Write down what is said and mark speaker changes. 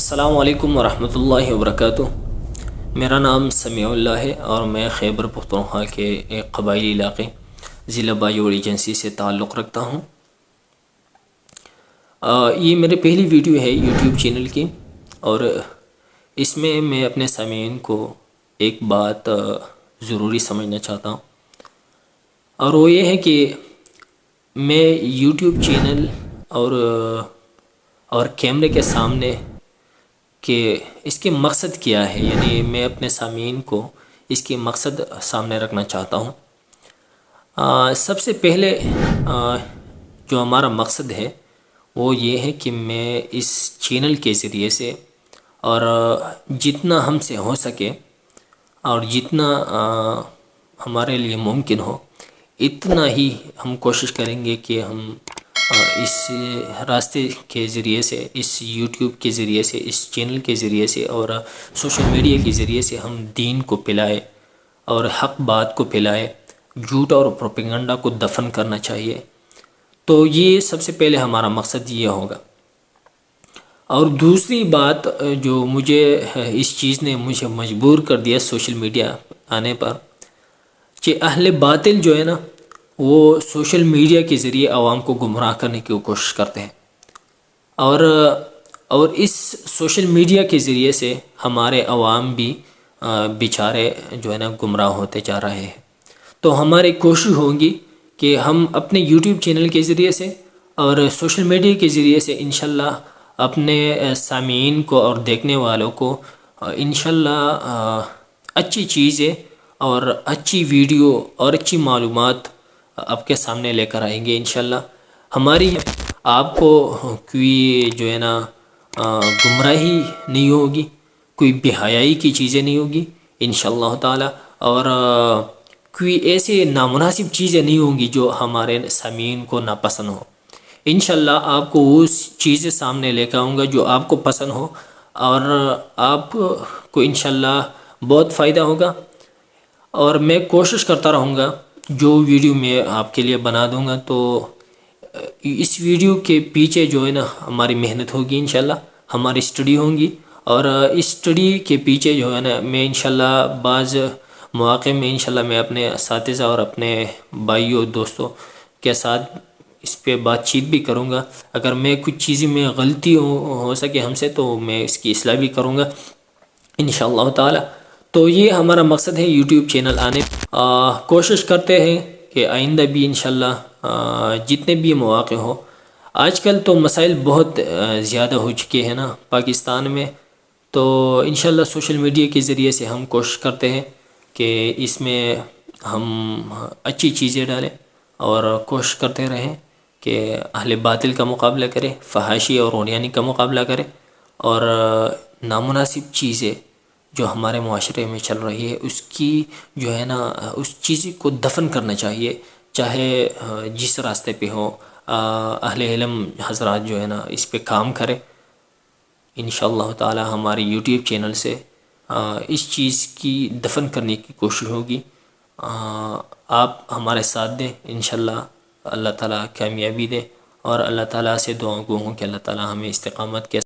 Speaker 1: السلام علیکم ورحمۃ اللہ وبرکاتہ۔ میرا نام سمیع اللہ ہے اور میں خیبر پختونخوا کے ایک قبائلی علاقے ضلع باجوڑ ایجنسی سے تعلق رکھتا ہوں۔ یہ میری پہلی ویڈیو ہے یوٹیوب چینل کی، اور اس میں اپنے سامعین کو ایک بات ضروری سمجھنا چاہتا ہوں، اور وہ یہ ہے کہ میں یوٹیوب چینل اور کیمرے کے سامنے کہ اس کے مقصد کیا ہے، یعنی میں اپنے سامعین کو اس کے مقصد سامنے رکھنا چاہتا ہوں۔ سب سے پہلے جو ہمارا مقصد ہے وہ یہ ہے کہ میں اس چینل کے ذریعے سے اور جتنا ہم سے ہو سکے اور جتنا ہمارے لیے ممکن ہو اتنا ہی ہم کوشش کریں گے کہ ہم اس راستے کے ذریعے سے، اس یوٹیوب کے ذریعے سے، اس چینل کے ذریعے سے اور سوشل میڈیا کے ذریعے سے ہم دین کو پھیلائے اور حق بات کو پھیلائے، جھوٹ اور پروپیگنڈا کو دفن کرنا چاہیے۔ تو یہ سب سے پہلے ہمارا مقصد یہ ہوگا۔ اور دوسری بات جو مجھے اس چیز نے مجھے مجبور کر دیا سوشل میڈیا آنے پر، کہ اہل باطل جو ہے نا وہ سوشل میڈیا کے ذریعے عوام کو گمراہ کرنے کی کوشش کرتے ہیں، اور اس سوشل میڈیا کے ذریعے سے ہمارے عوام بھی بیچارے جو ہے نا گمراہ ہوتے جا رہے ہیں۔ تو ہماری کوشش ہوگی کہ ہم اپنے یوٹیوب چینل کے ذریعے سے اور سوشل میڈیا کے ذریعے سے انشاءاللہ اپنے سامعین کو اور دیکھنے والوں کو انشاءاللہ اچھی چیزیں اور اچھی ویڈیو اور اچھی معلومات آپ کے سامنے لے کر آئیں گے انشاءاللہ۔ ہماری آپ کو کوئی جو ہے نا گمراہی نہیں ہوگی، کوئی بے حیائی کی چیزیں نہیں ہوگی انشاءاللہ تعالی، اور کوئی ایسے نامناسب چیزیں نہیں ہوں گی جو ہمارے سامعین کو ناپسند ہو۔ انشاءاللہ آپ کو وہ چیزیں سامنے لے کر آؤں گا جو آپ کو پسند ہو، اور آپ کو انشاءاللہ بہت فائدہ ہوگا۔ اور میں کوشش کرتا رہوں گا، جو ویڈیو میں آپ کے لیے بنا دوں گا تو اس ویڈیو کے پیچھے جو ہے نا ہماری محنت ہوگی انشاءاللہ، ہماری اسٹڈی ہوں گی، اور اس اسٹڈی کے پیچھے جو ہے نا میں انشاءاللہ بعض مواقع میں انشاءاللہ میں اپنے اساتذہ اور اپنے بھائیوں دوستوں کے ساتھ اس پہ بات چیت بھی کروں گا۔ اگر میں کچھ چیزیں میں غلطی ہو سکے ہم سے تو میں اس کی اصلاح بھی کروں گا انشاءاللہ تعالی۔ تو یہ ہمارا مقصد ہے یوٹیوب چینل آنے۔ کوشش کرتے ہیں کہ آئندہ بھی انشاءاللہ جتنے بھی مواقع ہو، آج کل تو مسائل بہت زیادہ ہو چکے ہیں نا پاکستان میں، تو انشاءاللہ سوشل میڈیا کے ذریعے سے ہم کوشش کرتے ہیں کہ اس میں ہم اچھی چیزیں ڈالیں اور کوشش کرتے رہیں کہ اہل باطل کا مقابلہ کریں، فحاشی اور عریانی کا مقابلہ کریں، اور نامناسب چیزیں جو ہمارے معاشرے میں چل رہی ہے اس کی جو ہے نا اس چیز کو دفن کرنا چاہیے، چاہے جس راستے پہ ہو۔ اہل علم حضرات جو ہے نا اس پہ کام کریں انشاءاللہ تعالی۔ ہمارے یوٹیوب چینل سے اس چیز کی دفن کرنے کی کوشش ہوگی۔ آپ ہمارے ساتھ دیں انشاءاللہ، اللہ تعالی کامیابی دے، اور اللہ تعالی سے دعا گو ہوں کہ اللہ تعالی ہمیں استقامت کے